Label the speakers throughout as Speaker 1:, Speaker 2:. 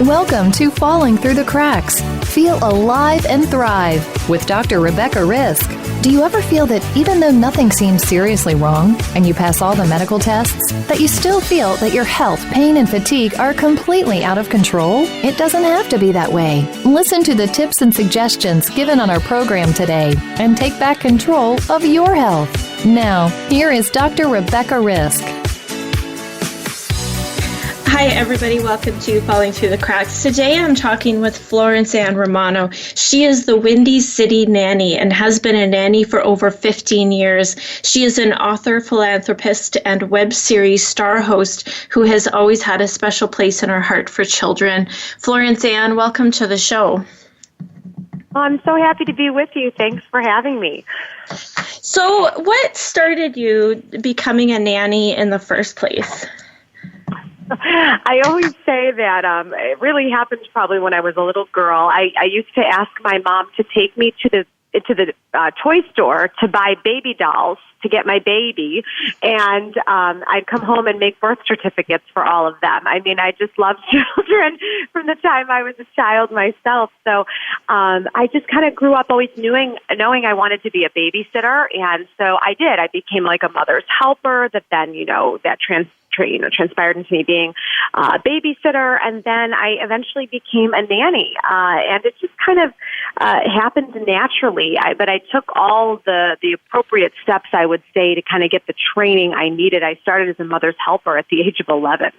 Speaker 1: Welcome to Falling Through the Cracks. Feel alive and thrive with Dr. Rebecca Risk. Do you ever feel that even though nothing seems seriously wrong and you pass all the medical tests, that you still feel that your health, pain, and fatigue are completely out of control? It doesn't have to be that way. Listen to the tips and suggestions given on our program today and take back control of your health. Now, here is Dr. Rebecca Risk.
Speaker 2: Hi, everybody. Welcome to Falling Through the Cracks. Today, I'm talking with Florence Ann Romano. She is the Windy City Nanny and has been a nanny for over 15 years. She is an author, philanthropist, and web series star host who has always had a special place in her heart for children. Florence Ann, welcome to the show.
Speaker 3: I'm so happy to be with you. Thanks for having me.
Speaker 2: So, what started you becoming a nanny in the first place?
Speaker 3: I always say that it really happened probably when I was a little girl. I used to ask my mom to take me to the toy store to buy baby dolls to get my baby, and I'd come home and make birth certificates for all of them. I mean, I just loved children from the time I was a child myself. So I just kind of grew up always knowing I wanted to be a babysitter, and so I did. I became like a mother's helper that then, that transpired into me being a babysitter, and then I eventually became a nanny, and it just kind of happened naturally. But I took all the appropriate steps, I would say, to kind of get the training I needed. I started as a mother's helper at the age of 11.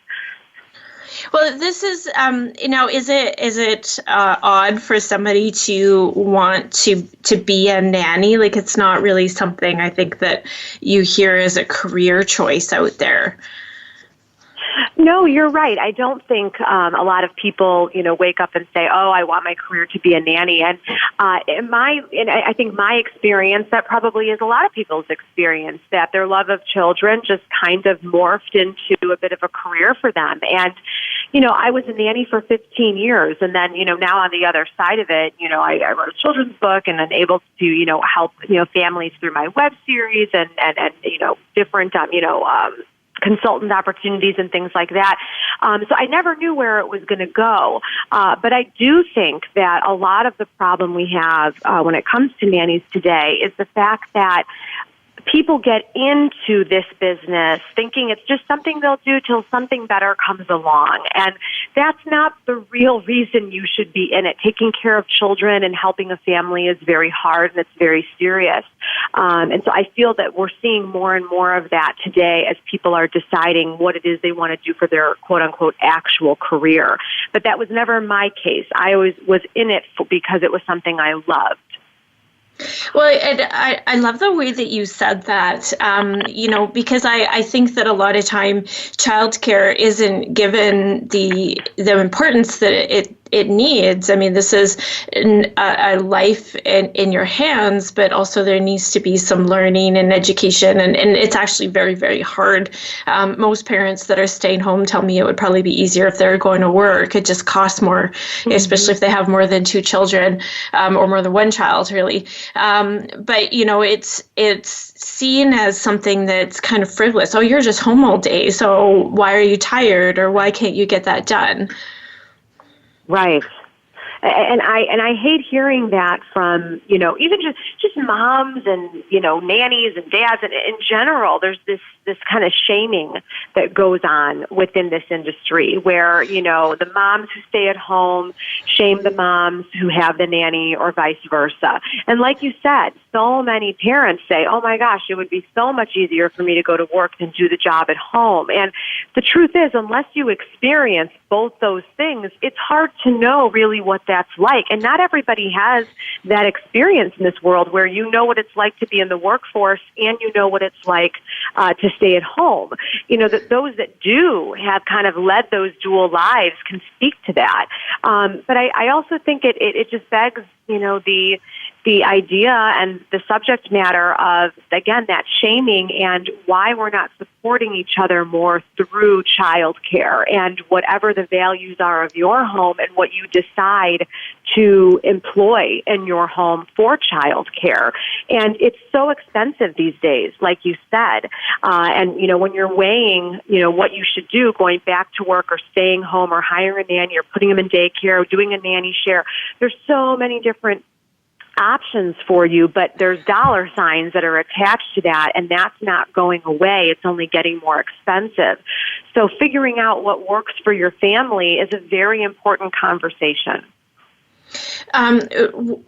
Speaker 2: Well, this is, is it odd for somebody to want to be a nanny? Like, it's not really something I think that you hear as a career choice out there.
Speaker 3: No, you're right. I don't think a lot of people, wake up and say, "Oh, I want my career to be a nanny." And I think my experience, that probably is a lot of people's experience, that their love of children just kind of morphed into a bit of a career for them. And I was a nanny for 15 years, and then now on the other side of it, I wrote a children's book, and I'm able to help families through my web series and different consultant opportunities and things like that. So I never knew where it was going to go. But I do think that a lot of the problem we have when it comes to nannies today is the fact that people get into this business thinking it's just something they'll do till something better comes along. And that's not the real reason you should be in it. Taking care of children and helping a family is very hard, and it's very serious. And so I feel that we're seeing more and more of that today as people are deciding what it is they want to do for their quote-unquote actual career. But that was never my case. I always was in it because it was something I loved.
Speaker 2: Well, I love the way that you said that, because I think that a lot of time childcare isn't given the importance that it needs. I mean, this is a life in your hands, but also there needs to be some learning and education, and it's actually very, very hard. Most parents that are staying home tell me it would probably be easier if they're going to work. It just costs more, especially if they have more than two children, or more than one child, really. But it's seen as something that's kind of frivolous. Oh, you're just home all day, so why are you tired, or why can't you get that done?
Speaker 3: Right. And I hate hearing that from, even just moms and, nannies and dads, and in general, there's this kind of shaming that goes on within this industry where, the moms who stay at home shame the moms who have the nanny, or vice versa. And like you said, so many parents say, "Oh my gosh, it would be so much easier for me to go to work than do the job at home." And the truth is, unless you experience both those things, it's hard to know really what that's like. And not everybody has that experience in this world where you know what it's like to be in the workforce and you know what it's like to stay at home. That those that do have kind of led those dual lives can speak to that. But I also think it just begs, the idea and the subject matter of, again, that shaming and why we're not supporting each other more through childcare and whatever the values are of your home and what you decide to employ in your home for childcare. And it's so expensive these days, like you said. And, when you're weighing, what you should do, going back to work or staying home or hiring a nanny or putting them in daycare or doing a nanny share, there's so many different options for you, but there's dollar signs that are attached to that, and that's not going away. It's only getting more expensive. So figuring out what works for your family is a very important conversation.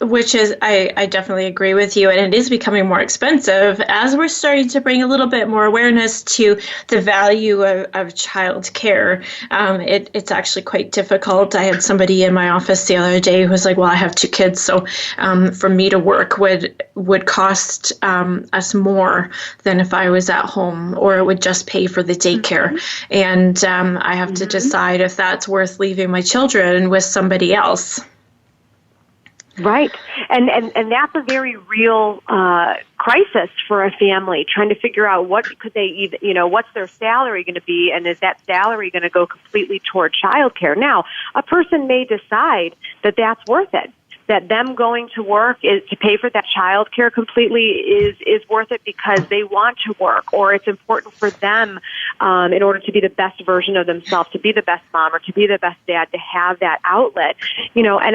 Speaker 2: Which is, I definitely agree with you, and it is becoming more expensive as we're starting to bring a little bit more awareness to the value of child care. It's actually quite difficult. I had somebody in my office the other day who was like, well, I have 2 kids, so for me to work would cost us more than if I was at home, or it would just pay for the daycare. Mm-hmm. And I have to decide if that's worth leaving my children with somebody else.
Speaker 3: Right. And that's a very real crisis for a family, trying to figure out what could they even, what's their salary going to be, and is that salary going to go completely toward childcare? Now, a person may decide that that's worth it, that them going to work is to pay for that childcare completely is worth it because they want to work, or it's important for them in order to be the best version of themselves, to be the best mom or to be the best dad, to have that outlet, and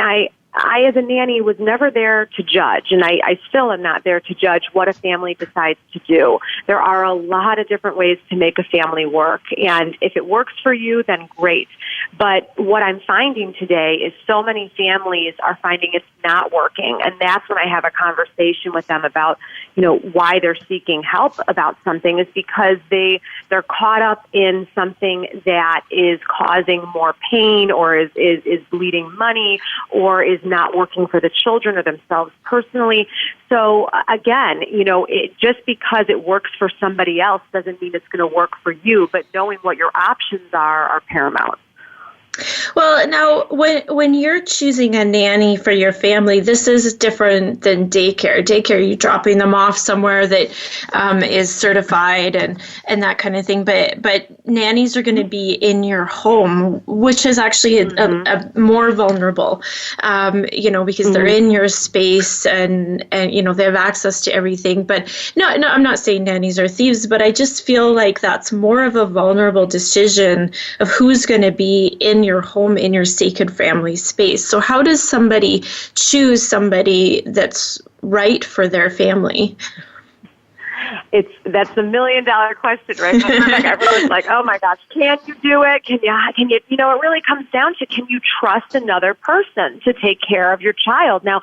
Speaker 3: I, as a nanny, was never there to judge, and I still am not there to judge what a family decides to do. There are a lot of different ways to make a family work, and if it works for you, then great. But what I'm finding today is so many families are finding it's not working, and that's when I have a conversation with them about, why they're seeking help about something, is because they're caught up in something that is causing more pain, or is bleeding money, or is not working for the children or themselves personally. So again, just because it works for somebody else doesn't mean it's going to work for you, but knowing what your options are paramount.
Speaker 2: Well, now, when you're choosing a nanny for your family, this is different than daycare. Daycare, you're dropping them off somewhere that is certified and that kind of thing. But nannies are going to be in your home, which is actually a more vulnerable, because they're in your space and they have access to everything. But no, I'm not saying nannies are thieves, but I just feel like that's more of a vulnerable decision of who's going to be in your home, in your sacred family space. So how does somebody choose somebody that's right for their family?
Speaker 3: That's the $1 million question, right? Like everyone's like, oh my gosh, can you do it? Can you, it really comes down to, can you trust another person to take care of your child? Now,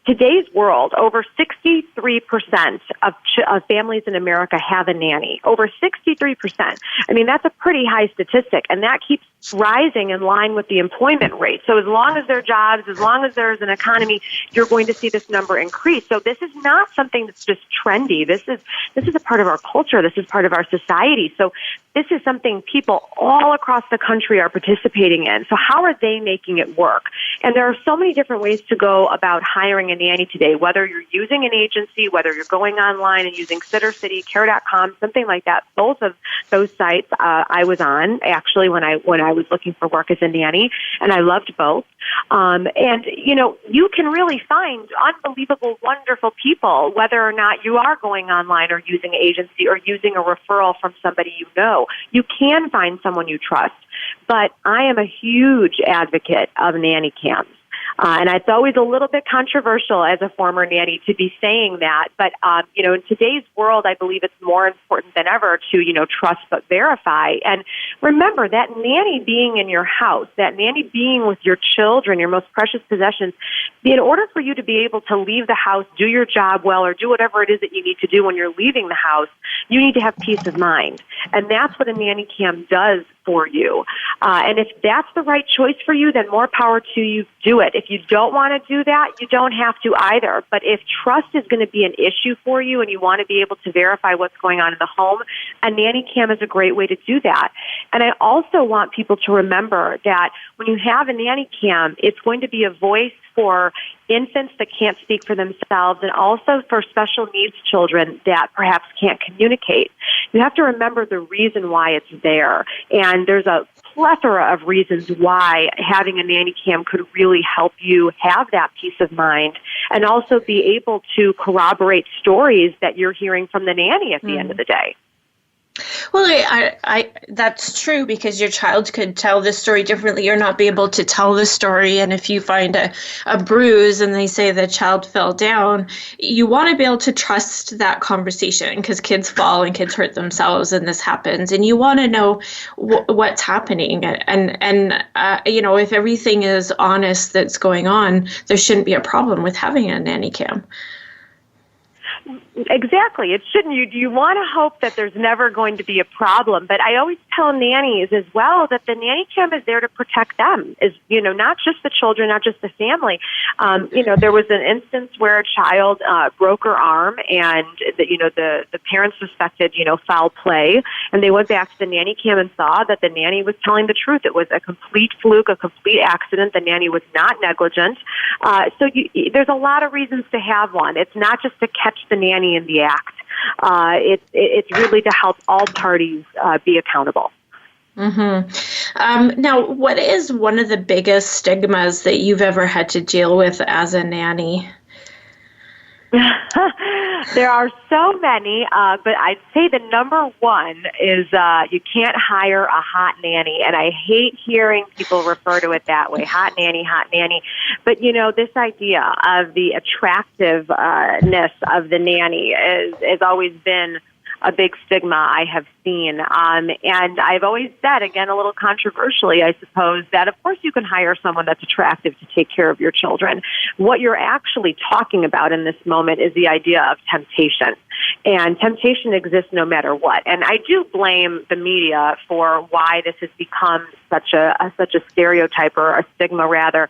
Speaker 3: today's world, over 63% of families in America have a nanny. Over 63%. I mean, that's a pretty high statistic, and that keeps rising in line with the employment rate. So as long as there are jobs, as long as there's an economy, you're going to see this number increase. So this is not something that's just trendy. This is a part of our culture. This is part of our society. So this is something people all across the country are participating in. So how are they making it work? And there are so many different ways to go about hiring a nanny today, whether you're using an agency, whether you're going online and using SitterCity, Care.com, something like that. Both of those sites I was on actually when I was looking for work as a nanny, and I loved both. And you can really find unbelievable, wonderful people, whether or not you are going online or using an agency or using a referral from somebody you know. You can find someone you trust. But I am a huge advocate of nanny cams. And it's always a little bit controversial as a former nanny to be saying that. But, in today's world, I believe it's more important than ever to, trust but verify. And remember that nanny being in your house, that nanny being with your children, your most precious possessions, in order for you to be able to leave the house, do your job well, or do whatever it is that you need to do when you're leaving the house, you need to have peace of mind. And that's what a nanny cam does for you. And if that's the right choice for you, then more power to you, do it. If you don't want to do that, you don't have to either. But if trust is going to be an issue for you and you want to be able to verify what's going on in the home, a nanny cam is a great way to do that. And I also want people to remember that when you have a nanny cam, it's going to be a voice for infants that can't speak for themselves and also for special needs children that perhaps can't communicate. You have to remember the reason why it's there. And there's a plethora of reasons why having a nanny cam could really help you have that peace of mind and also be able to corroborate stories that you're hearing from the nanny at the end of the day.
Speaker 2: Well, I that's true, because your child could tell this story differently or not be able to tell the story. And if you find a bruise and they say the child fell down, you want to be able to trust that conversation, because kids fall and kids hurt themselves and this happens. And you want to know what's happening. And if everything is honest that's going on, there shouldn't be a problem with having a nanny cam.
Speaker 3: Exactly. It shouldn't. You want to hope that there's never going to be a problem. But I always tell nannies as well that the nanny cam is there to protect them, not just the children, not just the family. There was an instance where a child broke her arm, and the parents suspected foul play, and they went back to the nanny cam and saw that the nanny was telling the truth. It was a complete fluke, a complete accident. The nanny was not negligent. There's a lot of reasons to have one. It's not just to catch the nanny in the act. It's really to help all parties be accountable.
Speaker 2: Mm-hmm. Now, what is one of the biggest stigmas that you've ever had to deal with as a nanny?
Speaker 3: There are so many, but I'd say the number one is you can't hire a hot nanny. And I hate hearing people refer to it that way, hot nanny, hot nanny. But, this idea of the attractiveness of the nanny has always been a big stigma I have seen. And I've always said, again, a little controversially, I suppose, that of course you can hire someone that's attractive to take care of your children. What you're actually talking about in this moment is the idea of temptation. And temptation exists no matter what. And I do blame the media for why this has become such a stereotype, or a stigma rather.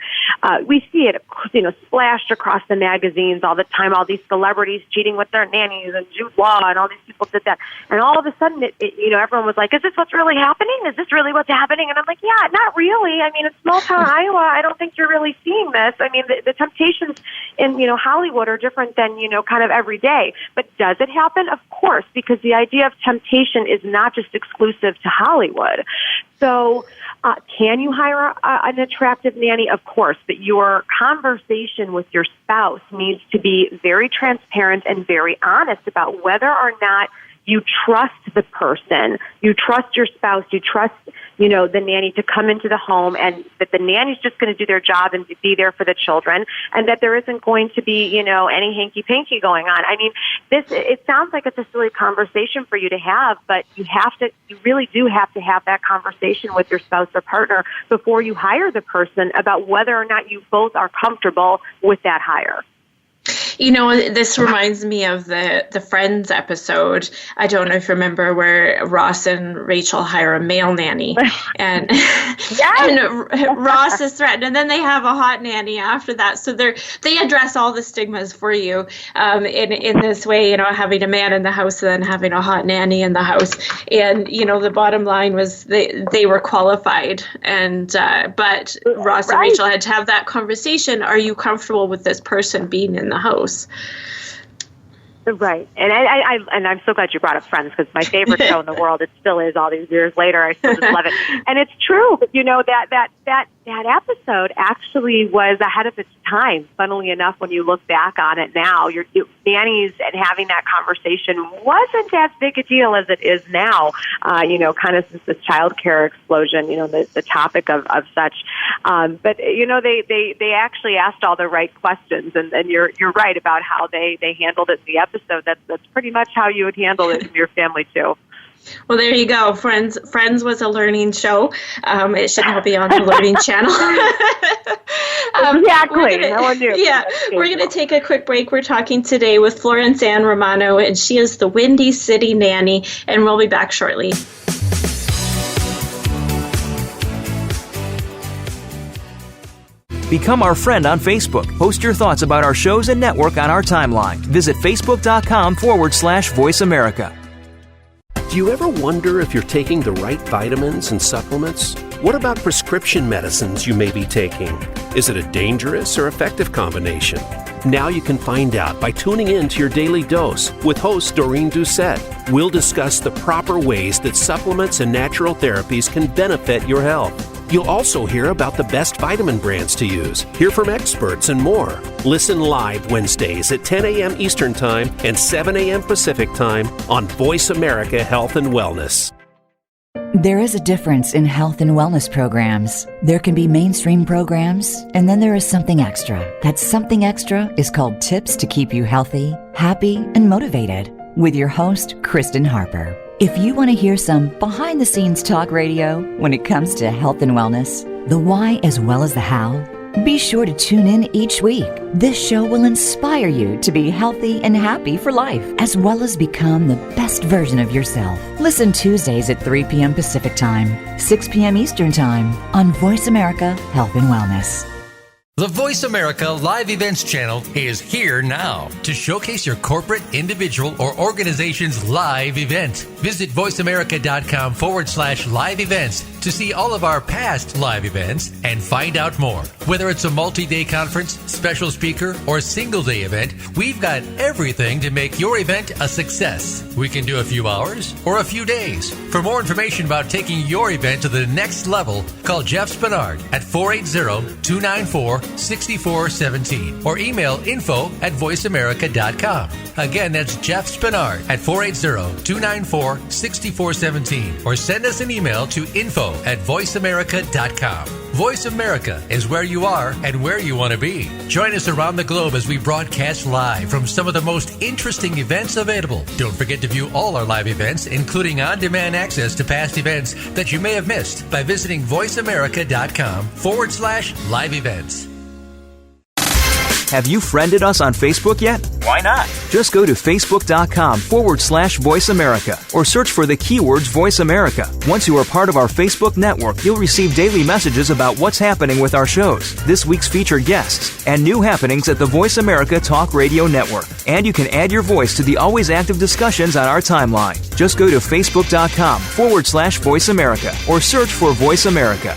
Speaker 3: We see it, splashed across the magazines all the time, all these celebrities cheating with their nannies, and Jude Law and all these people did that. And all of a sudden, everyone was like, is this what's really happening? Is this really what's happening? And I'm like, yeah, not really. I mean, in small town Iowa, I don't think you're really seeing this. I mean, the temptations in, Hollywood are different than, kind of every day. But does it happen? Of course, because the idea of temptation is not just exclusive to Hollywood. So can you hire an attractive nanny? Of course, but your conversation with your spouse needs to be very transparent and very honest about whether or not you trust the person, you trust your spouse, you trust, the nanny to come into the home, and that the nanny's just going to do their job and be there for the children, and that there isn't going to be, any hanky-panky going on. I mean, it sounds like it's a silly conversation for you to have, but you really do have to have that conversation with your spouse or partner before you hire the person about whether or not you both are comfortable with that hire.
Speaker 2: This reminds me of the Friends episode. I don't know if you remember, where Ross and Rachel hire a male nanny, and and Ross is threatened, and then they have a hot nanny after that. So they address all the stigmas for you in this way. Having a man in the house and then having a hot nanny in the house. And the bottom line was they were qualified, and but Ross and Rachel had to have that conversation. Are you comfortable with this person being in the house?
Speaker 3: Right, and I'm so glad you brought up Friends, because my favorite show in the world. It still is all these years later. I still just love it, and it's true. But that episode actually was ahead of its time. Funnily enough, when you look back on it now, your nannies and having that conversation wasn't as big a deal as it is now. Kind of since this child care explosion, the topic of such. But they actually asked all the right questions, and you're right about how they handled it in the episode. That's pretty much how you would handle it in your family too.
Speaker 2: Well, there you go. Friends was a learning show. It should now be on the Learning Channel.
Speaker 3: Exactly. No one knew.
Speaker 2: Yeah, we're going to take a quick break. We're talking today with Florence Ann Romano, and she is the Windy City Nanny, and we'll be back shortly.
Speaker 4: Become our friend on Facebook. Post your thoughts about our shows and network on our timeline. Visit Facebook.com/Voice America.
Speaker 5: Do you ever wonder if you're taking the right vitamins and supplements? What about prescription medicines you may be taking? Is it a dangerous or effective combination? Now you can find out by tuning in to your daily dose with host Doreen Doucette. We'll discuss the proper ways that supplements and natural therapies can benefit your health. You'll also hear about the best vitamin brands to use, hear from experts, and more. Listen live Wednesdays at 10 a.m. Eastern Time and 7 a.m. Pacific Time on Voice America Health and Wellness.
Speaker 6: There is a difference in health and wellness programs. There can be mainstream programs, and then there is something extra. That something extra is called Tips to Keep You Healthy, Happy, and Motivated with your host, Kristen Harper. If you want to hear some behind-the-scenes talk radio when it comes to health and wellness, the why as well as the how, be sure to tune in each week. This show will inspire you to be healthy and happy for life, as well as become the best version of yourself. Listen Tuesdays at 3 p.m. Pacific Time, 6 p.m. Eastern Time on Voice America Health and Wellness.
Speaker 7: The Voice America Live Events channel is here now to showcase your corporate, individual, or organization's live event. Visit voiceamerica.com/live events to see all of our past live events and find out more. Whether it's a multi-day conference, special speaker, or single-day event, we've got everything to make your event a success. We can do a few hours or a few days. For more information about taking your event to the next level, call Jeff Spinard at 480-294-6417 or email info@voiceamerica.com. Again, that's Jeff Spinard at 480-294-6417 or send us an email to info@voiceamerica.com. Voice America is where you are and where you want to be. Join us around the globe as we broadcast live from some of the most interesting events available. Don't forget to view all our live events, including on-demand access to past events that you may have missed by visiting voiceamerica.com/live events.
Speaker 4: Have you friended us on Facebook yet? Why not? Just go to facebook.com/Voice America or search for the keywords Voice America. Once you are part of our Facebook network, you'll receive daily messages about what's happening with our shows, this week's featured guests, and new happenings at the Voice America Talk Radio Network. And you can add your voice to the always active discussions on our timeline. Just go to facebook.com/Voice America or search for Voice America.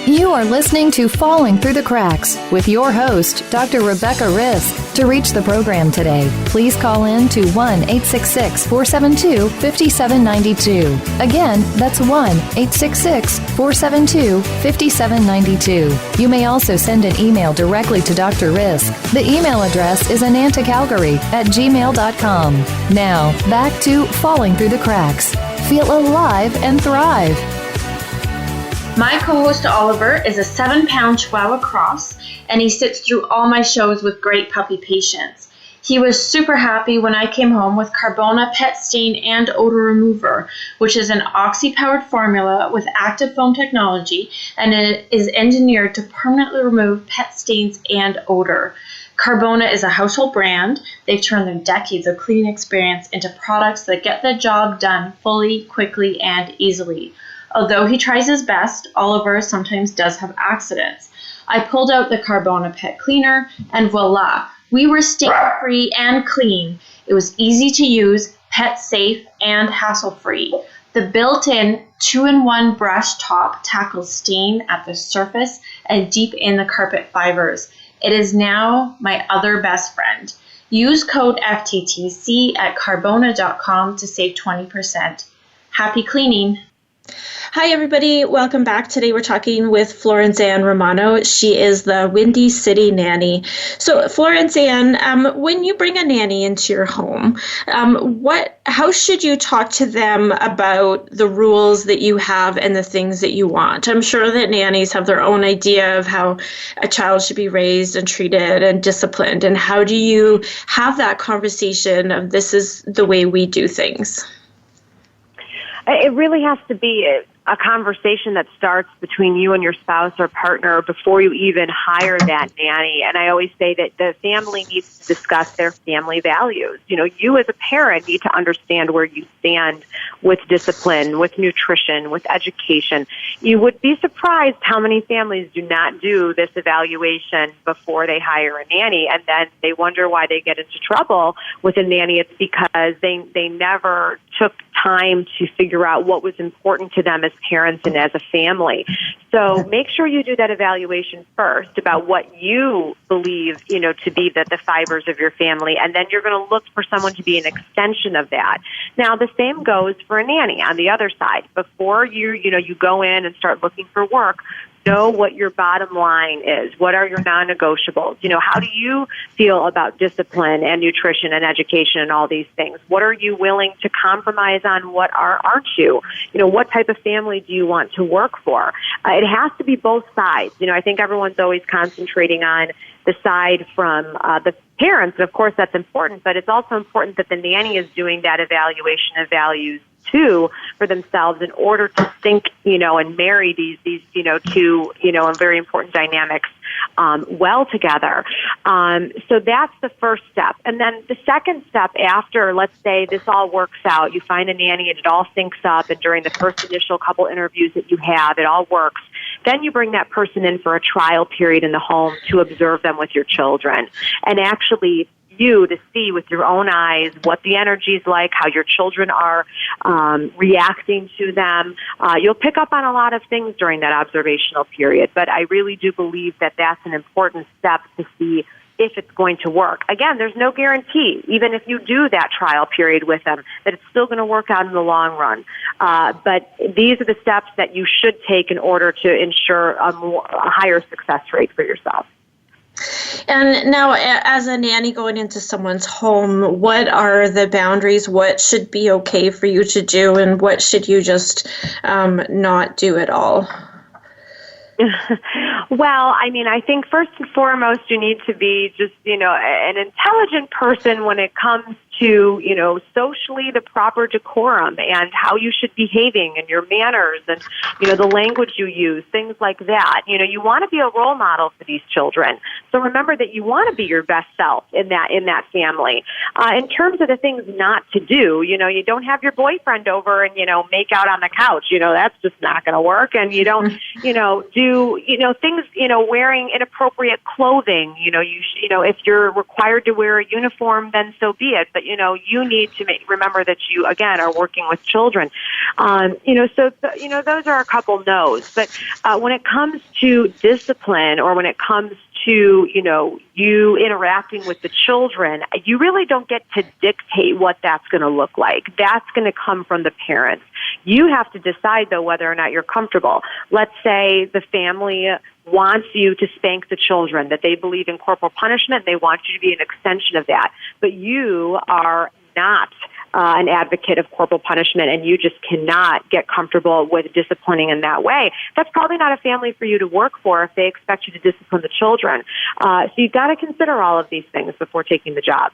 Speaker 1: You are listening to Falling Through the Cracks with your host, Dr. Rebecca Risk. To reach the program today, please call in to 1-866-472-5792. Again, that's 1-866-472-5792. You may also send an email directly to Dr. Risk. The email address is anantacalgary@gmail.com. Now, back to Falling Through the Cracks. Feel alive and thrive.
Speaker 2: My co-host Oliver is a 7-pound Chihuahua cross, and he sits through all my shows with great puppy patience. He was super happy when I came home with Carbona Pet Stain and Odor Remover, which is an oxy-powered formula with active foam technology, and it is engineered to permanently remove pet stains and odor. Carbona is a household brand. They've turned their decades of cleaning experience into products that get the job done fully, quickly, and easily. Although he tries his best, Oliver sometimes does have accidents. I pulled out the Carbona Pet Cleaner, and voila, we were stain-free and clean. It was easy to use, pet-safe, and hassle-free. The built-in 2-in-1 brush top tackles stain at the surface and deep in the carpet fibers. It is now my other best friend. Use code FTTC at carbona.com to save 20%. Happy cleaning! Hi, everybody. Welcome back. Today we're talking with Florence Ann Romano. She is the Windy City Nanny. So, Florence Ann, when you bring a nanny into your home, how should you talk to them about the rules that you have and the things that you want? I'm sure that nannies have their own idea of how a child should be raised and treated and disciplined. And how do you have that conversation of this is the way we do things?
Speaker 3: It really has to be a conversation that starts between you and your spouse or partner before you even hire that nanny. And I always say that the family needs to discuss their family values. You as a parent need to understand where you stand with discipline, with nutrition, with education. You would be surprised how many families do not do this evaluation before they hire a nanny, and then they wonder why they get into trouble with a nanny. It's because they never took time to figure out what was important to them as parents and as a family. So make sure you do that evaluation first about what you believe, to be the fibers of your family, and then you're going to look for someone to be an extension of that. Now, the same goes for a nanny on the other side. Before you go in and start looking for work, know what your bottom line is. What are your non-negotiables? How do you feel about discipline and nutrition and education and all these things? What are you willing to compromise on? What aren't you? What type of family do you want to work for? It has to be both sides. I think everyone's always concentrating on the side from the parents, and of course that's important, but it's also important that the nanny is doing that evaluation of values too for themselves in order to sync, and marry these two, and very important dynamics well together. So that's the first step. And then the second step after, let's say this all works out, you find a nanny and it all syncs up, and during the first initial couple interviews that you have, it all works. Then you bring that person in for a trial period in the home to observe them with your children and actually to see with your own eyes what the energy is like, how your children are reacting to them. You'll pick up on a lot of things during that observational period, but I really do believe that that's an important step to see if it's going to work. Again, there's no guarantee, even if you do that trial period with them, that it's still going to work out in the long run. But these are the steps that you should take in order to ensure a higher success rate for yourself.
Speaker 2: And now, as a nanny going into someone's home, what are the boundaries? What should be okay for you to do, and what should you just not do at all?
Speaker 3: Well, I think first and foremost, you need to be just, an intelligent person when it comes to, socially the proper decorum and how you should be behaving and your manners and, the language you use, things like that. You want to be a role model for these children. So remember that you want to be your best self in that family. In terms of the things not to do, you don't have your boyfriend over and, make out on the couch. That's just not going to work. And you don't, do, things, wearing inappropriate clothing. If you're required to wear a uniform, then so be it. But, you need to remember that you, again, are working with children. Those are a couple no's. But when it comes to discipline or when it comes to, you interacting with the children, you really don't get to dictate what that's going to look like. That's going to come from the parents. You have to decide, though, whether or not you're comfortable. Let's say the family wants you to spank the children, that they believe in corporal punishment, they want you to be an extension of that. But you are not an advocate of corporal punishment, and you just cannot get comfortable with disciplining in that way. That's probably not a family for you to work for if they expect you to discipline the children. So you've got to consider all of these things before taking the job.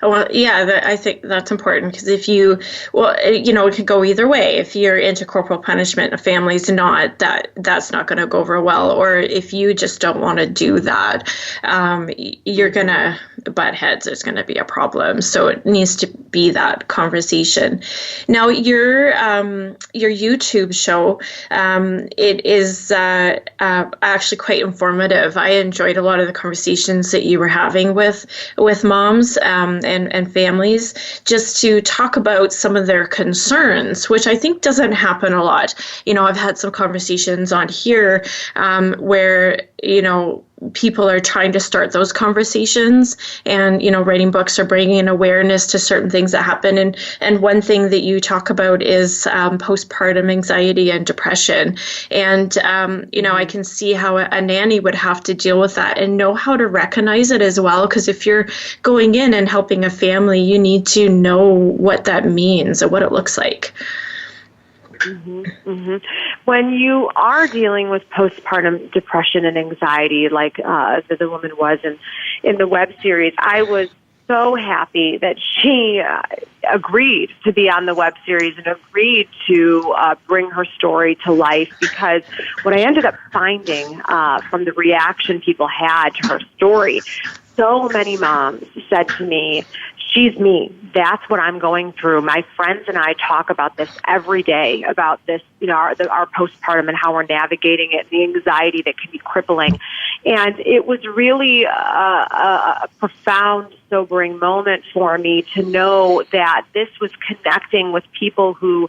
Speaker 2: Well, yeah, I think that's important because if it could go either way. If you're into corporal punishment, a family's not, that's not going to go over well. Or if you just don't want to do that, you're going to butt heads. There's going to be a problem. So it needs to be that conversation. Now, your YouTube show, it is actually quite informative. I enjoyed a lot of the conversations that you were having with moms. And families, just to talk about some of their concerns, which I think doesn't happen a lot. I've had some conversations on here where, people are trying to start those conversations and, writing books or bringing awareness to certain things that happen. And one thing that you talk about is postpartum anxiety and depression. And, I can see how a nanny would have to deal with that and know how to recognize it as well. Because if you're going in and helping a family, you need to know what that means and what it looks like.
Speaker 3: Mm-hmm, mm-hmm. When you are dealing with postpartum depression and anxiety, like the woman was in the web series, I was so happy that she agreed to be on the web series and agreed to bring her story to life, because what I ended up finding from the reaction people had to her story, so many moms said to me, she's me. That's what I'm going through. My friends and I talk about this every day, about this, our postpartum and how we're navigating it, the anxiety that can be crippling. And it was really a profound, sobering moment for me to know that this was connecting with people who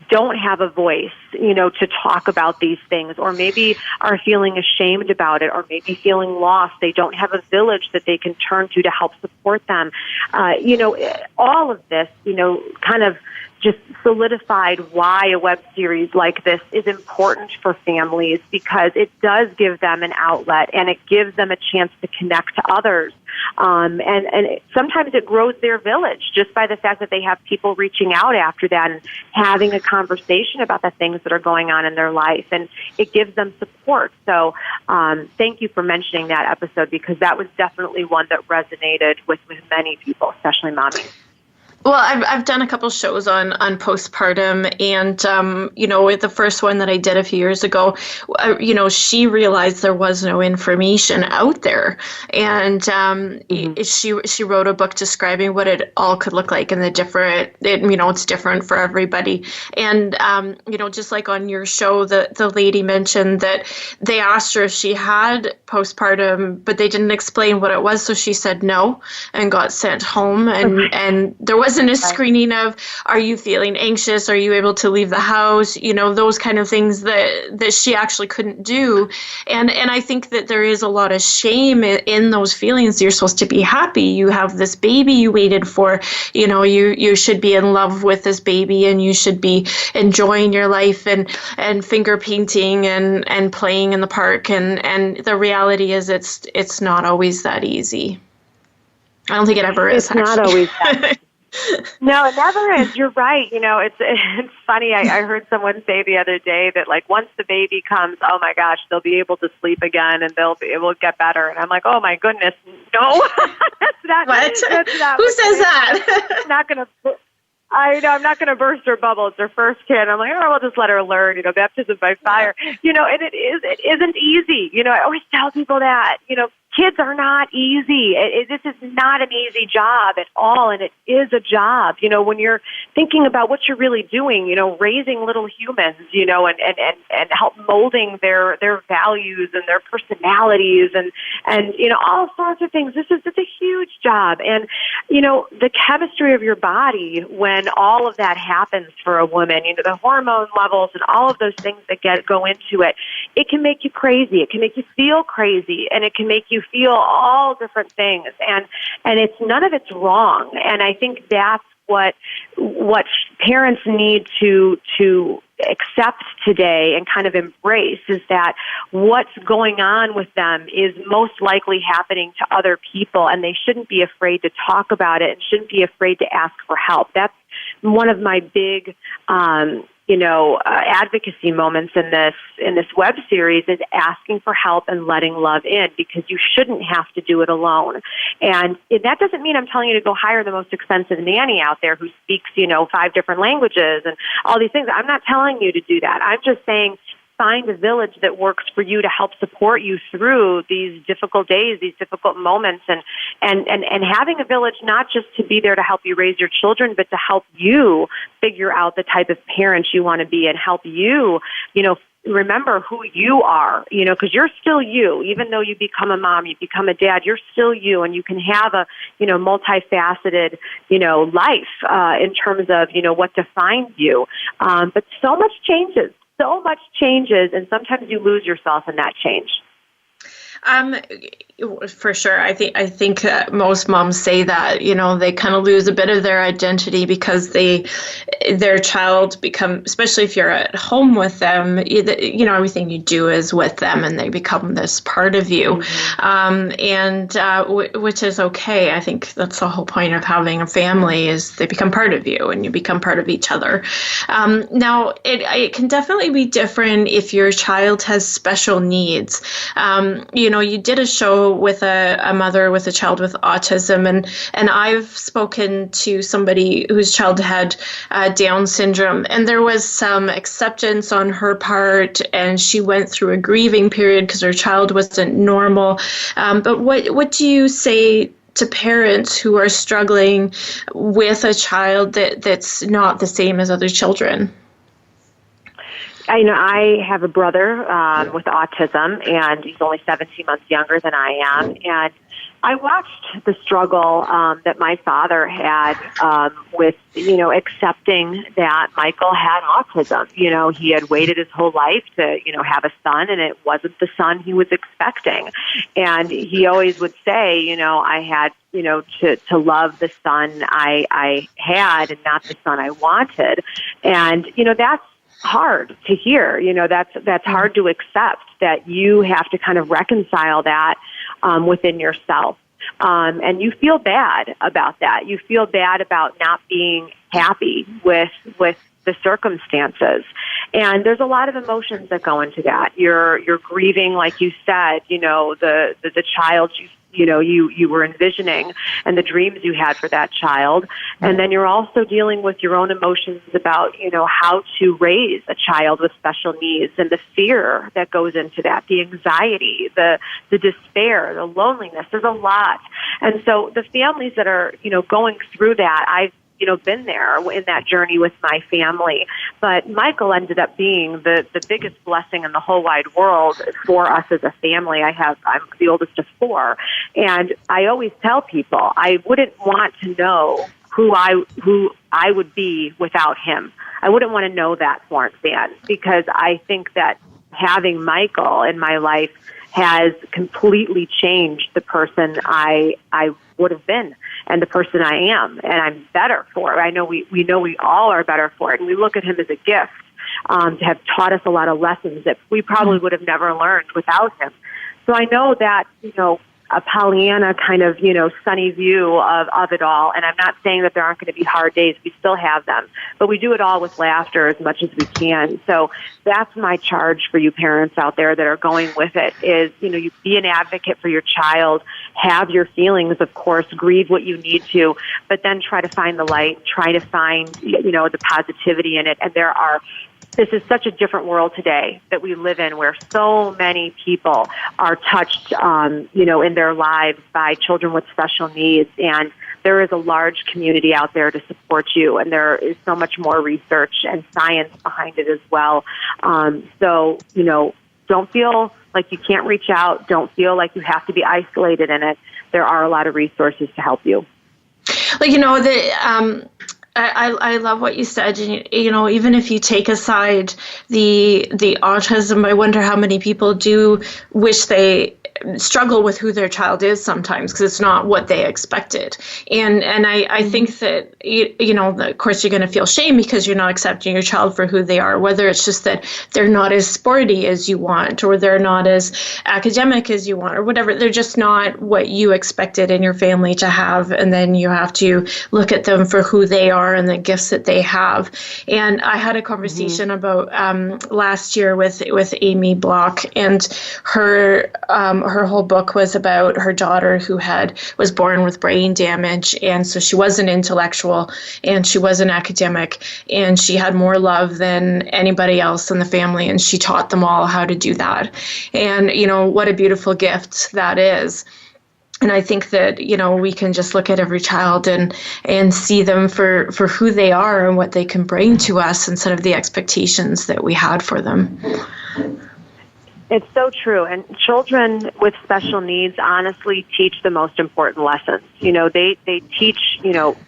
Speaker 3: don't have a voice, to talk about these things, or maybe are feeling ashamed about it, or maybe feeling lost. They don't have a village that they can turn to help support them. All of this, kind of just solidified why a web series like this is important for families, because it does give them an outlet and it gives them a chance to connect to others. And sometimes it grows their village just by the fact that they have people reaching out after that and having a conversation about the things that are going on in their life, and it gives them support. So thank you for mentioning that episode, because that was definitely one that resonated with many people, especially mommies.
Speaker 2: Well, I've done a couple shows on postpartum, and with the first one that I did a few years ago, she realized there was no information out there, and she wrote a book describing what it all could look like, and it's different for everybody. And just like on your show, the lady mentioned that they asked her if she had postpartum, but they didn't explain what it was, so she said no and got sent home, and there wasn't a screening of, are you feeling anxious? Are you able to leave the house? Those kind of things that she actually couldn't do. And I think that there is a lot of shame in those feelings. You're supposed to be happy. You have this baby you waited for. You should be in love with this baby, and you should be enjoying your life and finger painting and playing in the park. And the reality is it's not always that easy. I don't think it ever is.
Speaker 3: It's not always that. No, it never is. You're right. It's funny. I heard someone say the other day that, like, once the baby comes, oh my gosh, they'll be able to sleep again and it will get better. And I'm like, oh my goodness, no, that's not.
Speaker 2: What?
Speaker 3: That's not
Speaker 2: Who says that?
Speaker 3: I'm not going to. I know I'm not going to burst her bubble. It's her first kid. I'm like, we'll just let her learn, baptism by fire, and it isn't easy. I always tell people that, kids are not easy. This is not an easy job at all, and it is a job. When you're thinking about what you're really doing, raising little humans, and help molding their values and their personalities and all sorts of things. It's a huge job, and the chemistry of your body when all of that happens for a woman, the hormone levels and all of those things that go into it, it can make you crazy. It can make you feel crazy, and it can make you feel all different things, and none of it's wrong. And I think that's what parents need to accept today and kind of embrace, is that what's going on with them is most likely happening to other people, and they shouldn't be afraid to talk about it and shouldn't be afraid to ask for help. That's one of my big advocacy moments in this web series, is asking for help and letting love in, because you shouldn't have to do it alone. And that doesn't mean I'm telling you to go hire the most expensive nanny out there who speaks, 5 different languages and all these things. I'm not telling you to do that. I'm just saying, find a village that works for you to help support you through these difficult days, these difficult moments, and having a village not just to be there to help you raise your children, but to help you figure out the type of parent you want to be and help you, remember who you are, because you're still you. Even though you become a mom, you become a dad, you're still you, and you can have a, multifaceted, life in terms of, what defines you. But so much changes. And sometimes you lose yourself in that change.
Speaker 2: For sure. I think most moms say that, they kind of lose a bit of their identity because their child become, especially if you're at home with them, everything you do is with them, and they become this part of you. Mm-hmm. Which is okay. I think that's the whole point of having a family, is they become part of you and you become part of each other. Now, it can definitely be different if your child has special needs. you did a show with a mother with a child with autism, and I've spoken to somebody whose child had Down syndrome, and there was some acceptance on her part, and she went through a grieving period because her child wasn't normal. But what do you say to parents who are struggling with a child that's not the same as other children?
Speaker 3: I have a brother with autism, and he's only 17 months younger than I am. And I watched the struggle that my father had with, accepting that Michael had autism. He had waited his whole life to, have a son, and it wasn't the son he was expecting. And he always would say, I had, to love the son I had and not the son I wanted. And, that's hard to hear. That's hard to accept, that you have to kind of reconcile that within yourself. And you feel bad about that. You feel bad about not being happy with the circumstances. And there's a lot of emotions that go into that. You're grieving, like you said, the child you were envisioning and the dreams you had for that child. And then you're also dealing with your own emotions about, how to raise a child with special needs, and the fear that goes into that, the anxiety, the despair, the loneliness. There's a lot. And so the families that are, going through that, I've been there in that journey with my family. But Michael ended up being the biggest blessing in the whole wide world for us as a family. I'm the oldest of 4. And I always tell people I wouldn't want to know who I would be without him. I wouldn't want to know that, Florence Ann, because I think that having Michael in my life has completely changed the person I would have been and the person I am, and I'm better for it. I know we know we all are better for it, and we look at him as a gift to have taught us a lot of lessons that we probably would have never learned without him. So I know that, a Pollyanna kind of, sunny view of it all. And I'm not saying that there aren't going to be hard days. We still have them. But we do it all with laughter as much as we can. So that's my charge for you parents out there that are going with it is, you be an advocate for your child, have your feelings, of course, grieve what you need to, but then try to find the light, try to find, the positivity in it. And this is such a different world today that we live in, where so many people are touched, in their lives by children with special needs. And there is a large community out there to support you. And there is so much more research and science behind it as well. So, don't feel like you can't reach out. Don't feel like you have to be isolated in it. There are a lot of resources to help you.
Speaker 2: I love what you said. Even if you take aside the autism, I wonder how many people do wish they struggle with who their child is sometimes, because it's not what they expected. And I think that, of course, you're going to feel shame because you're not accepting your child for who they are, whether it's just that they're not as sporty as you want, or they're not as academic as you want, or whatever. They're just not what you expected in your family to have. And then you have to look at them for who they are and the gifts that they have. And I had a conversation about last year with Amy Block, and her whole book was about her daughter who was born with brain damage, and so she wasn't intellectual and she wasn't academic, and she had more love than anybody else in the family, and she taught them all how to do that. And what a beautiful gift that is. And I think that, we can just look at every child and see them for who they are and what they can bring to us instead of the expectations that we had for them.
Speaker 3: It's so true. And children with special needs honestly teach the most important lessons. They teach,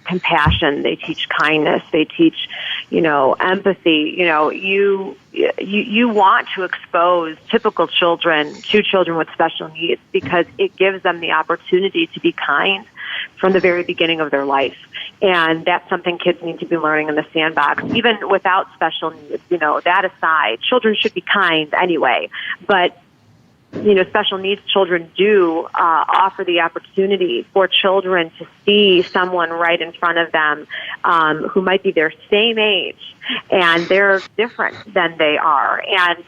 Speaker 3: compassion. They teach kindness. They teach, empathy. You want to expose typical children to children with special needs because it gives them the opportunity to be kind from the very beginning of their life. And that's something kids need to be learning in the sandbox. Even without special needs, that aside, children should be kind anyway. But, special needs children do offer the opportunity for children to see someone right in front of them who might be their same age, and they're different than they are. And,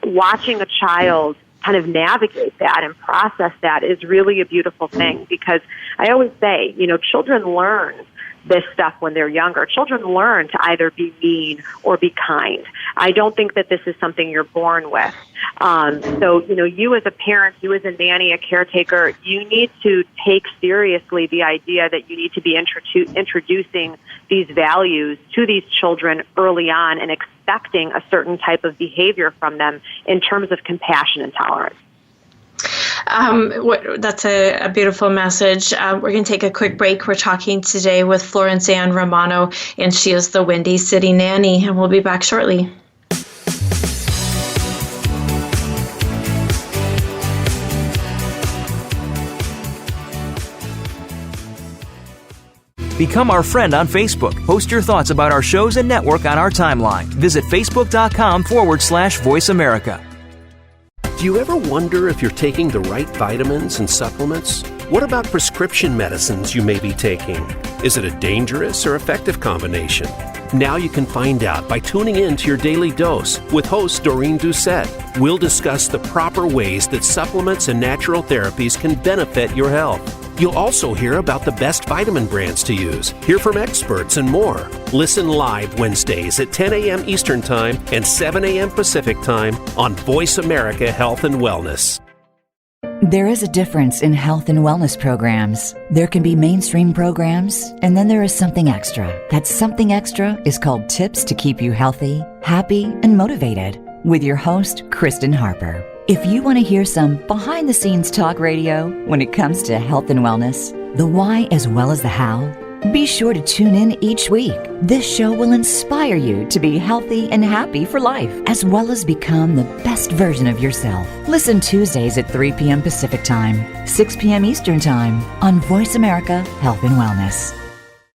Speaker 3: watching a child kind of navigate that and process that is really a beautiful thing, because I always say, children learn this stuff when they're younger. Children learn to either be mean or be kind. I don't think that this is something you're born with. So, you as a parent, you as a nanny, a caretaker, you need to take seriously the idea that you need to be introducing these values to these children early on and expecting a certain type of behavior from them in terms of compassion and tolerance.
Speaker 2: That's a beautiful message. We're going to take a quick break. We're talking today with Florence Ann Romano, and she is the Windy City Nanny, and we'll be back shortly.
Speaker 4: Become our friend on Facebook. Post your thoughts about our shows and network on our timeline. Visit facebook.com/Voice America.
Speaker 5: Do you ever wonder if you're taking the right vitamins and supplements? What about prescription medicines you may be taking? Is it a dangerous or effective combination? Now you can find out by tuning in to your daily dose with host Doreen Doucette. We'll discuss the proper ways that supplements and natural therapies can benefit your health. You'll also hear about the best vitamin brands to use, hear from experts, and more. Listen live Wednesdays at 10 a.m. Eastern Time and 7 a.m. Pacific Time on Voice America Health and Wellness.
Speaker 6: There is a difference in health and wellness programs. There can be mainstream programs, and then there is something extra. That something extra is called Tips to Keep You Healthy, Happy, and Motivated, with your host, Kristen Harper. If you want to hear some behind-the-scenes talk radio when it comes to health and wellness, the why as well as the how, be sure to tune in each week. This show will inspire you to be healthy and happy for life, as well as become the best version of yourself. Listen Tuesdays at 3 p.m. Pacific Time, 6 p.m. Eastern Time on Voice America Health and Wellness.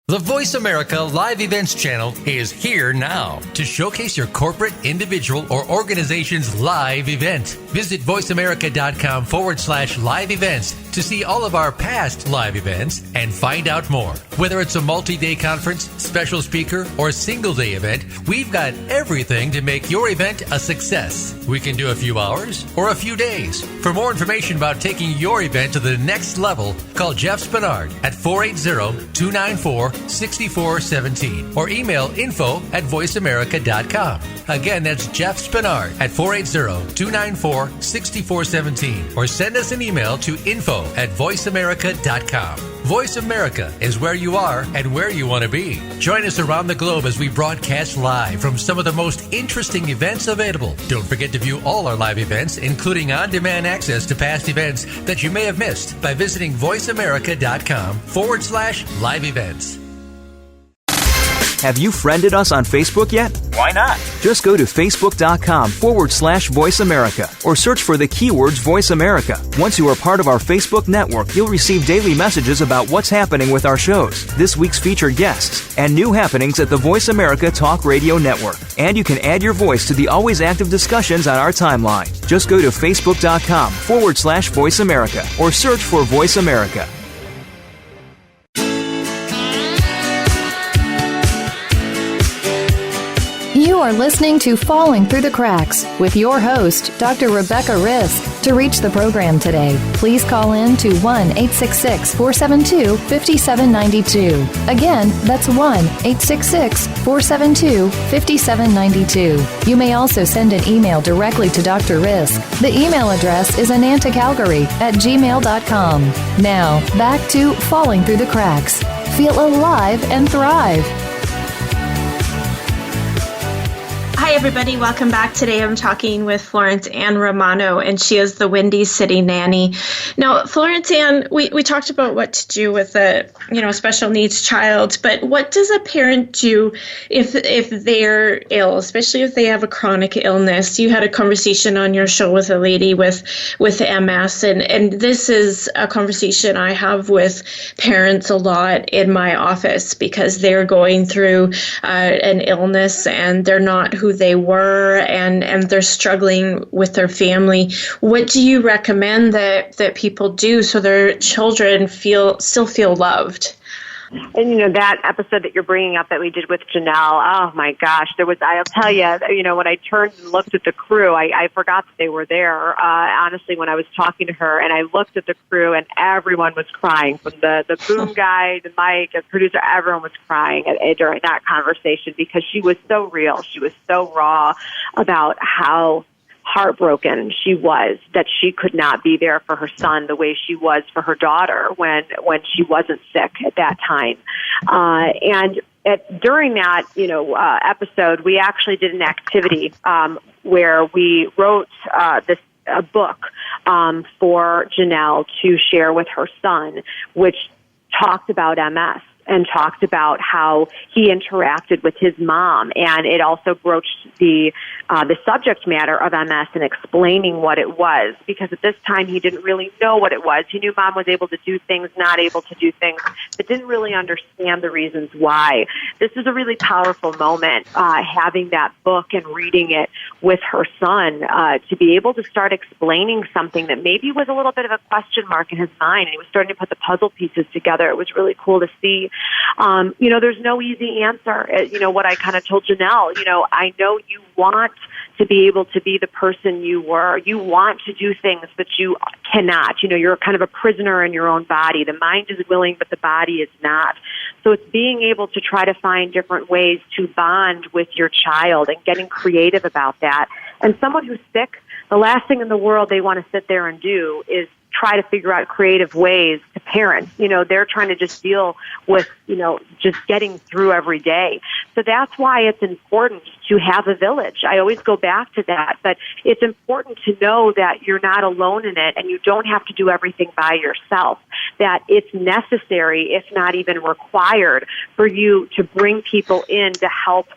Speaker 7: The Voice America Live Events channel is here now to showcase your corporate, individual, or organization's live event. Visit voiceamerica.com/live events to see all of our past live events and find out more. Whether it's a multi-day conference, special speaker, or single-day event, we've got everything to make your event a success. We can do a few hours or a few days. For more information about taking your event to the next level, call Jeff Spinard at 480-294-6417 or email info@voiceamerica.com. Again, that's Jeff Spinard at 480-294-6417 or send us an email to info@voiceamerica.com. Voice America is where you are and where you want to be. Join us around the globe as we broadcast live from some of the most interesting events available. Don't forget to view all our live events, including on-demand access to past events that you may have missed by visiting voiceamerica.com/live events.
Speaker 4: Have you friended us on Facebook yet? Why not? Just go to facebook.com/Voice America or search for the keywords Voice America. Once you are part of our Facebook network, you'll receive daily messages about what's happening with our shows, this week's featured guests, and new happenings at the Voice America Talk Radio Network. And you can add your voice to the always active discussions on our timeline. Just go to facebook.com/Voice America or search for Voice America.
Speaker 1: You are listening to Falling Through the Cracks with your host, Dr. Rebecca Risk. To reach the program today, please call in to 1-866-472-5792. Again, that's 1-866-472-5792. You may also send an email directly to Dr. Risk. The email address is anantacalgary@gmail.com. Now, back to Falling Through the Cracks. Feel alive and thrive.
Speaker 2: Hi, everybody. Welcome back. Today I'm talking with Florence Ann Romano, and she is the Windy City Nanny. Now, Florence Ann, we talked about what to do with a special needs child, but what does a parent do if they're ill, especially if they have a chronic illness? You had a conversation on your show with a lady with MS, and this is a conversation I have with parents a lot in my office because they're going through an illness and they're not who they were, and they're struggling with their family. What do you recommend that people do so their children still feel loved?
Speaker 3: And, that episode that you're bringing up that we did with Janelle, oh, my gosh, I'll tell you, when I turned and looked at the crew, I forgot that they were there, honestly, when I was talking to her, and I looked at the crew, and everyone was crying, from the boom guy, the mic, the producer, everyone was crying during that conversation, because she was so real. She was so raw about how heartbroken she was that she could not be there for her son the way she was for her daughter when she wasn't sick at that time. During that, episode, we actually did an activity where we wrote a book for Janelle to share with her son, which talked about MS and talked about how he interacted with his mom, and it also broached the subject matter of MS and explaining what it was, because at this time he didn't really know what it was. He knew mom was able to do things, not able to do things, but didn't really understand the reasons why. This is a really powerful moment, having that book and reading it with her son, to be able to start explaining something that maybe was a little bit of a question mark in his mind, and he was starting to put the puzzle pieces together. It was really cool to see. There's no easy answer. What I kind of told Janelle, I know you want to be able to be the person you were. You want to do things, but you cannot. You're kind of a prisoner in your own body. The mind is willing, but the body is not. So it's being able to try to find different ways to bond with your child and getting creative about that. And someone who's sick, the last thing in the world they want to sit there and do is try to figure out creative ways to parent. They're trying to just deal with, just getting through every day. So that's why it's important to have a village. I always go back to that, but it's important to know that you're not alone in it and you don't have to do everything by yourself, that it's necessary, if not even required, for you to bring people in to help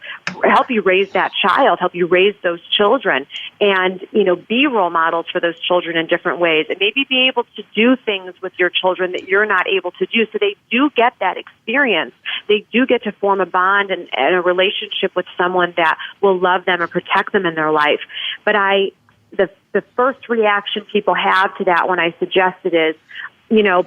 Speaker 3: you raise that child, help you raise those children, and, be role models for those children in different ways, and maybe be able to do things with your children that you're not able to do. So they do get that experience. They do get to form a bond and a relationship with someone that will love them and protect them in their life. But the first reaction people have to that when I suggest it is,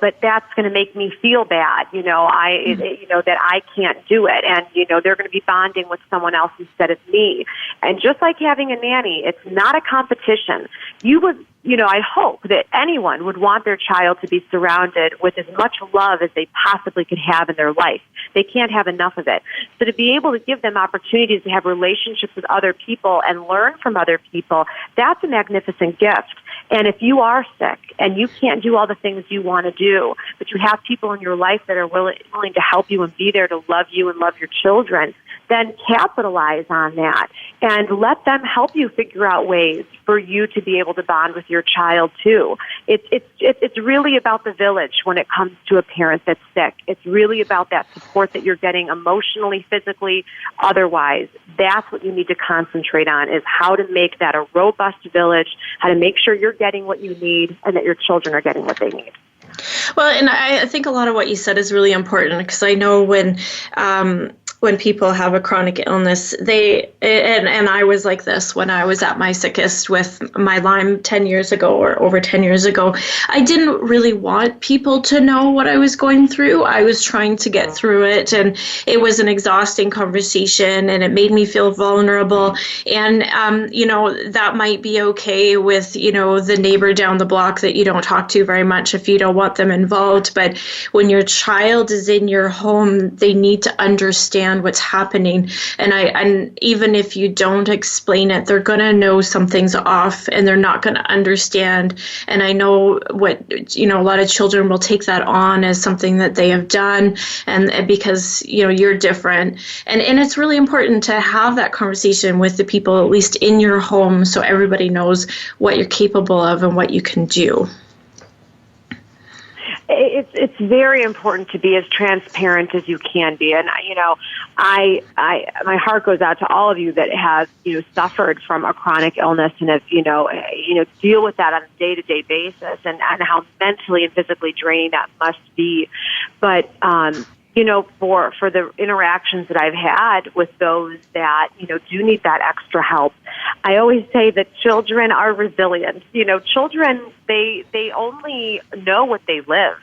Speaker 3: but that's going to make me feel bad, that I can't do it. And, they're going to be bonding with someone else instead of me. And just like having a nanny, it's not a competition. You would, I hope that anyone would want their child to be surrounded with as much love as they possibly could have in their life. They can't have enough of it. So to be able to give them opportunities to have relationships with other people and learn from other people, that's a magnificent gift. And if you are sick and you can't do all the things you want to do, but you have people in your life that are willing to help you and be there to love you and love your children, then capitalize on that and let them help you figure out ways for you to be able to bond with your child too. It's really about the village when it comes to a parent that's sick. It's really about that support that you're getting emotionally, physically, otherwise. That's what you need to concentrate on, is how to make that a robust village, how to make sure you're getting what you need and that your children are getting what they need.
Speaker 2: Well, and I think a lot of what you said is really important, because I know when people have a chronic illness, and I was like this when I was at my sickest with my Lyme 10 years ago or over 10 years ago. I didn't really want people to know what I was going through. I was trying to get through it, and it was an exhausting conversation, and it made me feel vulnerable. And, that might be okay with, the neighbor down the block that you don't talk to very much if you don't want them involved. But when your child is in your home, they need to understand what's happening, and even if you don't explain it, they're going to know something's off, and they're not going to understand. And I know a lot of children will take that on as something that they have done, and because you're different, and it's really important to have that conversation with the people at least in your home, so everybody knows what you're capable of and what you can do.
Speaker 3: It's very important to be as transparent as you can be, and I my heart goes out to all of you that have suffered from a chronic illness and have deal with that on a day-to-day basis, and how mentally and physically draining that must be. But for the interactions that I've had with those that do need that extra help, I always say that children are resilient. Children, they only know what they live.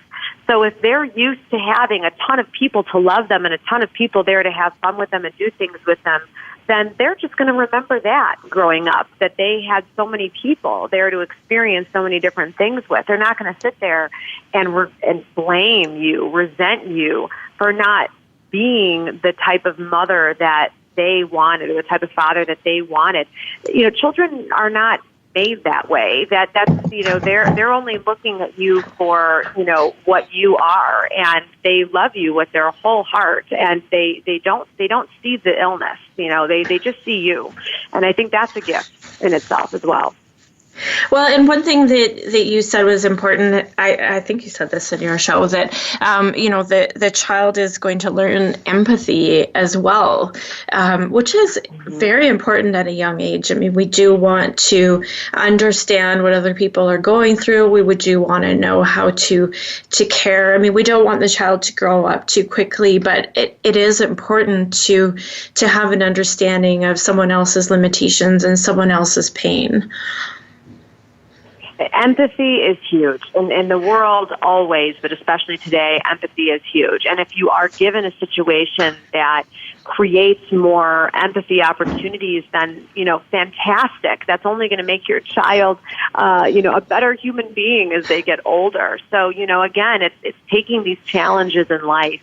Speaker 3: So if they're used to having a ton of people to love them and a ton of people there to have fun with them and do things with them, then they're just going to remember that growing up, that they had so many people there to experience so many different things with. They're not going to sit there and blame you, resent you for not being the type of mother that they wanted or the type of father that they wanted. You know, children are not made that way. That's they're only looking at you for what you are, and they love you with their whole heart, and they don't see the illness. They just see you, and I think that's a gift in itself as well.
Speaker 2: Well, and one thing that you said was important, I think you said this in your show, that, the child is going to learn empathy as well, which is very important at a young age. I mean, we do want to understand what other people are going through. We do want to know how to care. I mean, we don't want the child to grow up too quickly, but it is important to have an understanding of someone else's limitations and someone else's pain.
Speaker 3: Empathy is huge. In the world, always, but especially today, empathy is huge. And if you are given a situation that creates more empathy opportunities, then, fantastic. That's only going to make your child, a better human being as they get older. So, again, it's taking these challenges in life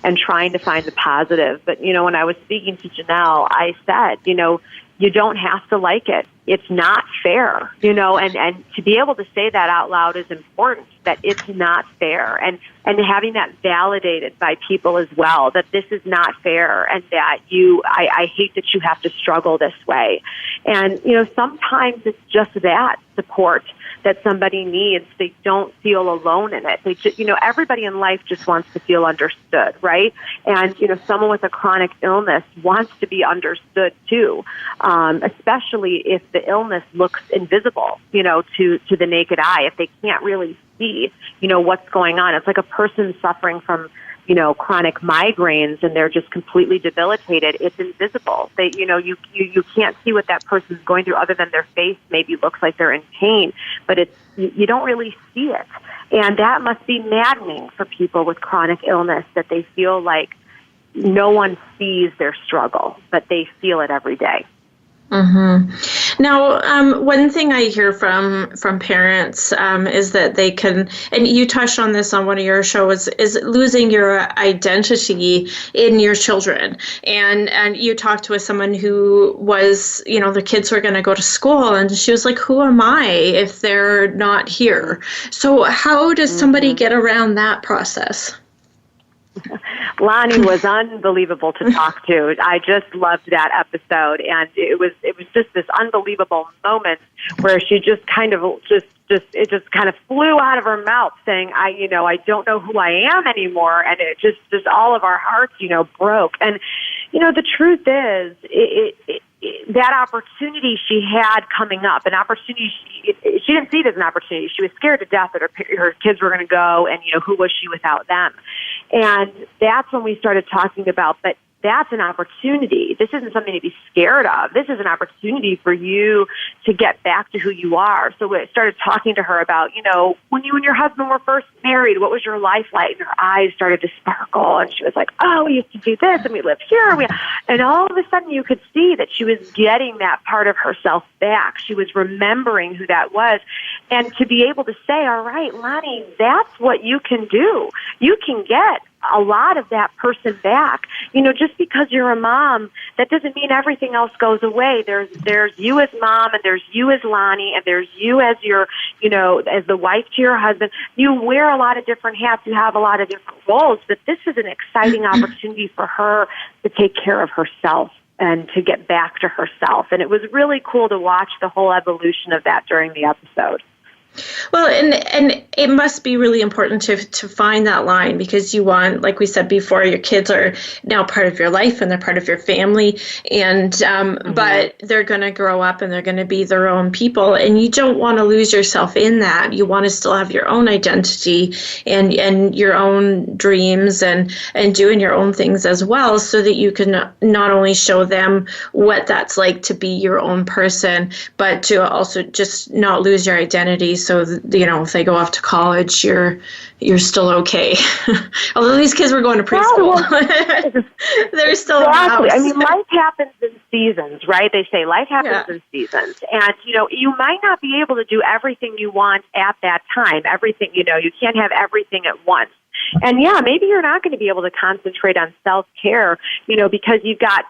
Speaker 3: and trying to find the positive. But, when I was speaking to Janelle, I said, you don't have to like it. It's not fair, and to be able to say that out loud is important, that it's not fair, and having that validated by people as well, that this is not fair, and that I hate that you have to struggle this way. And, sometimes it's just that support that somebody needs. They don't feel alone in it. They just, everybody in life just wants to feel understood, right? And, someone with a chronic illness wants to be understood too, especially if the illness looks invisible, to the naked eye, if they can't really see, what's going on. It's like a person suffering from, chronic migraines and they're just completely debilitated. It's invisible. They, you can't see what that person's going through other than their face maybe looks like they're in pain, but you don't really see it. And that must be maddening for people with chronic illness, that they feel like no one sees their struggle, but they feel it every day.
Speaker 2: Mm-hmm. Now, one thing I hear from parents is that they can, and you touched on this on one of your shows, is losing your identity in your children. And you talked with someone who was, the kids were going to go to school, and she was like, who am I if they're not here? So how does somebody get around that process?
Speaker 3: Lonnie was unbelievable to talk to. I just loved that episode, and it was just this unbelievable moment where she just kind of flew out of her mouth saying, I don't know who I am anymore, and it just all of our hearts, broke. And the truth is, that opportunity she had coming up, an opportunity she didn't see it as an opportunity. She was scared to death that her kids were going to go, and who was she without them? And that's when we started talking about, but that's an opportunity. This isn't something to be scared of. This is an opportunity for you to get back to who you are. So we started talking to her about, when you and your husband were first married, what was your life like? And her eyes started to sparkle, and she was like, oh, we used to do this, and we lived here. And all of a sudden you could see that she was getting that part of herself back. She was remembering who that was. And to be able to say, all right, Lonnie, that's what you can do. You can get a lot of that person back. Just because you're a mom, that doesn't mean everything else goes away. There's you as mom, and there's you as Lonnie, and there's you as your, as the wife to your husband. You wear a lot of different hats. You have a lot of different roles, but this is an exciting opportunity for her to take care of herself and to get back to herself. And it was really cool to watch the whole evolution of that during the episode.
Speaker 2: Well, and it must be really important to find that line, because you want, like we said before, your kids are now part of your life and they're part of your family, and but they're going to grow up and they're going to be their own people, and you don't want to lose yourself in that. You want to still have your own identity and your own dreams and doing your own things as well, so that you can not only show them what that's like to be your own person, but to also just not lose your identity, so if they go off to college, you're still okay. Although these kids were going to preschool, they're still in the house.
Speaker 3: I mean, life happens in seasons, right? They say life happens in seasons, and you might not be able to do everything you want at that time. Everything, you can't have everything at once. And maybe you're not going to be able to concentrate on self-care, because you've got,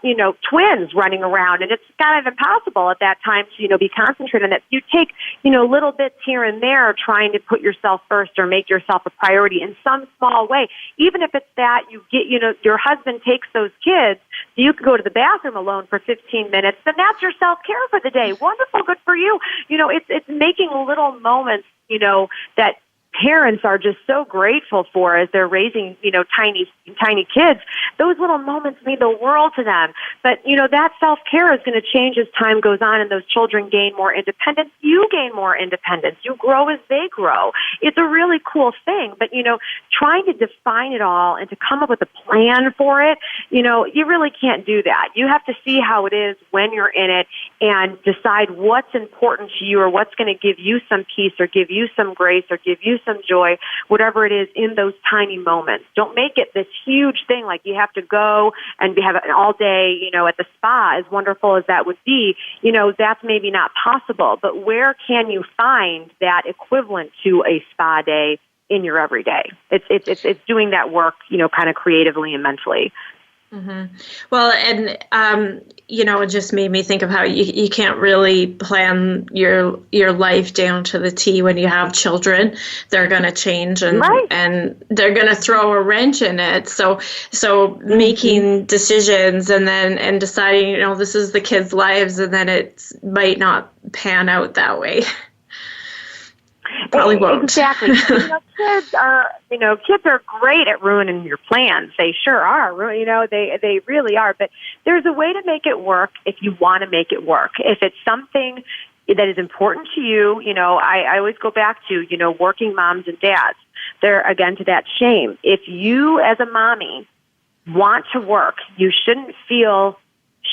Speaker 3: twins running around, and it's kind of impossible at that time to, be concentrated on that. You take, little bits here and there trying to put yourself first or make yourself a priority in some small way. Even if it's that you get, your husband takes those kids, so you can go to the bathroom alone for 15 minutes, then that's your self-care for the day. Wonderful, good for you. It's making little moments, that parents are just so grateful for as they're raising, tiny kids. Those little moments mean the world to them. But, that self-care is going to change as time goes on and those children gain more independence. You gain more independence. You grow as they grow. It's a really cool thing. But, trying to define it all and to come up with a plan for it, you really can't do that. You have to see how it is when you're in it and decide what's important to you or what's going to give you some peace or give you some grace or give you some joy, whatever it is in those tiny moments. Don't make it this huge thing like you have to go and have an all day, at the spa, as wonderful as that would be. That's maybe not possible, but where can you find that equivalent to a spa day in your everyday? It's doing that work, kind of creatively and mentally.
Speaker 2: Mm-hmm. Well, and it just made me think of how you can't really plan your life down to the T when you have children. They're going to change and they're going to throw a wrench in it. So making decisions and deciding, this is the kids' lives, and then it might not pan out that way. Probably won't.
Speaker 3: Exactly. Kids are great at ruining your plans. They sure are. They really are. But there's a way to make it work if you want to make it work. If it's something that is important to you, I always go back to, working moms and dads. They're, again, to that shame. If you, as a mommy, want to work, you shouldn't feel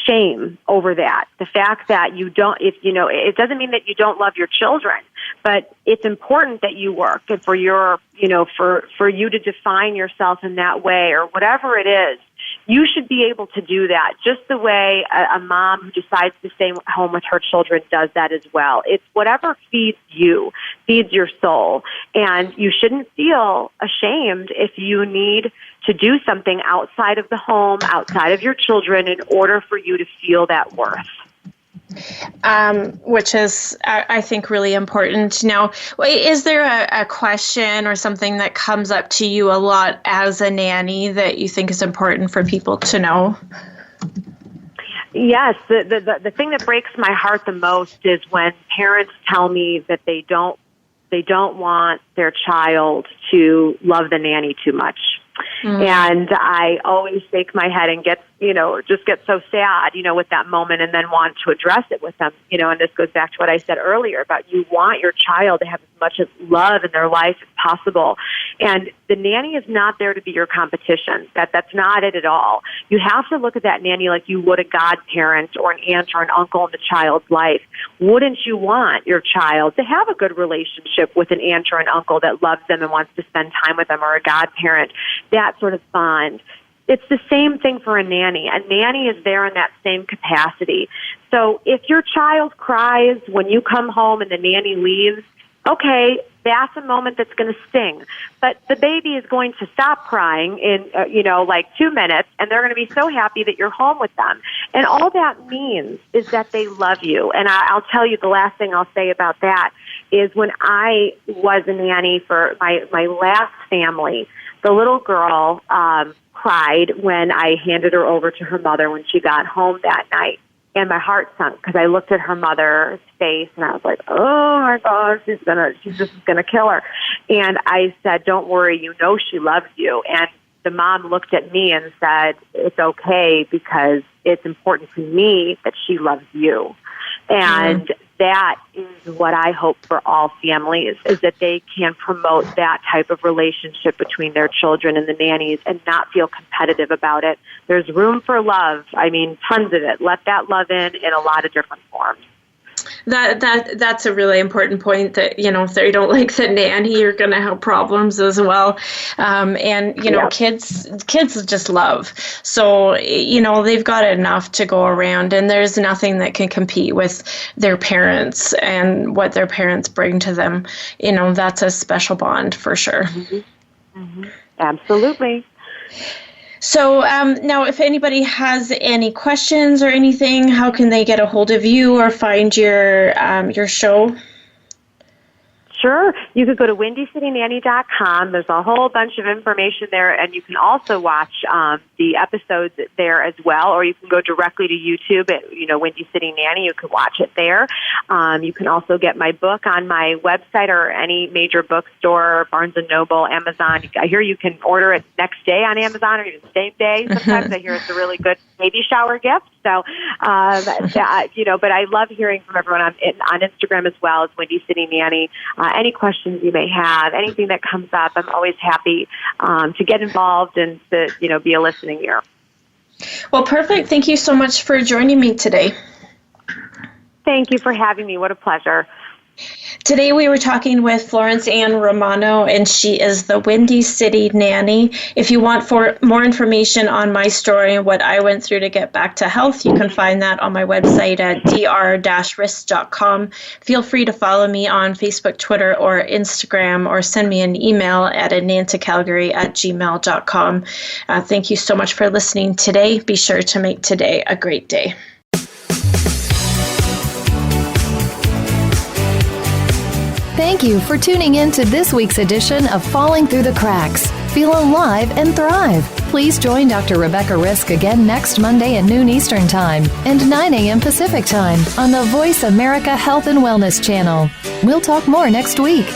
Speaker 3: shame over that. The fact that you don't, it doesn't mean that you don't love your children, but it's important that you work and for your, for you to define yourself in that way or whatever it is. You should be able to do that just the way a mom who decides to stay home with her children does that as well. It's whatever feeds you, feeds your soul. And you shouldn't feel ashamed if you need to do something outside of the home, outside of your children, in order for you to feel that worth.
Speaker 2: Which is, I think, really important. Now, is there a question or something that comes up to you a lot as a nanny that you think is important for people to know?
Speaker 3: Yes, the thing that breaks my heart the most is when parents tell me that they don't want their child to love the nanny too much. And I always shake my head and get so sad, with that moment and then want to address it with them, and this goes back to what I said earlier about you want your child to have as much love in their life as possible. And the nanny is not there to be your competition. That's not it at all. You have to look at that nanny like you would a godparent or an aunt or an uncle in the child's life. Wouldn't you want your child to have a good relationship with an aunt or an uncle that loves them and wants to spend time with them, or a godparent? That sort of bond. It's the same thing for a nanny. A nanny is there in that same capacity. So if your child cries when you come home and the nanny leaves, okay, that's a moment that's going to sting. But the baby is going to stop crying in, 2 minutes, and they're going to be so happy that you're home with them. And all that means is that they love you. And I'll tell you the last thing I'll say about that is when I was a nanny for my last family, the little girl cried when I handed her over to her mother when she got home that night. And my heart sunk because I looked at her mother's face and I was like, oh my gosh, she's just gonna kill her. And I said, don't worry, she loves you. And the mom looked at me and said, it's okay because it's important to me that she loves you. And that is what I hope for all families, is that they can promote that type of relationship between their children and the nannies and not feel competitive about it. There's room for love. I mean, tons of it. Let that love in a lot of different forms.
Speaker 2: That's a really important point, that, if they don't like the nanny, you're going to have problems as well. And kids just love. So, they've got enough to go around, and there's nothing that can compete with their parents and what their parents bring to them. That's a special bond for sure.
Speaker 3: Mm-hmm. Mm-hmm. Absolutely.
Speaker 2: So now, if anybody has any questions or anything, how can they get a hold of you or find your show?
Speaker 3: Sure. You could go to windycitynanny.com. There's a whole bunch of information there, and you can also watch the episodes there as well, or you can go directly to YouTube at, Windy City Nanny. You can watch it there. You can also get my book on my website or any major bookstore, Barnes & Noble, Amazon. I hear you can order it next day on Amazon or even same day. Sometimes I hear it's a really good baby shower gift. So, but I love hearing from everyone on Instagram as well as Windy City Nanny. Any questions you may have, anything that comes up, I'm always happy to get involved and to, be a listening ear.
Speaker 2: Well, perfect. Thank you so much for joining me today.
Speaker 3: Thank you for having me. What a pleasure.
Speaker 2: Today we were talking with Florence Ann Romano, and she is the Windy City Nanny. If you want more information on my story and what I went through to get back to health, you can find that on my website at dr-risk.com. Feel free to follow me on Facebook, Twitter, or Instagram, or send me an email at anantacalgary@gmail.com. Thank you so much for listening today. Be sure to make today a great day.
Speaker 1: Thank you for tuning in to this week's edition of Falling Through the Cracks. Feel alive and thrive. Please join Dr. Rebecca Risk again next Monday at noon Eastern Time and 9 a.m. Pacific Time on the Voice America Health and Wellness Channel. We'll talk more next week.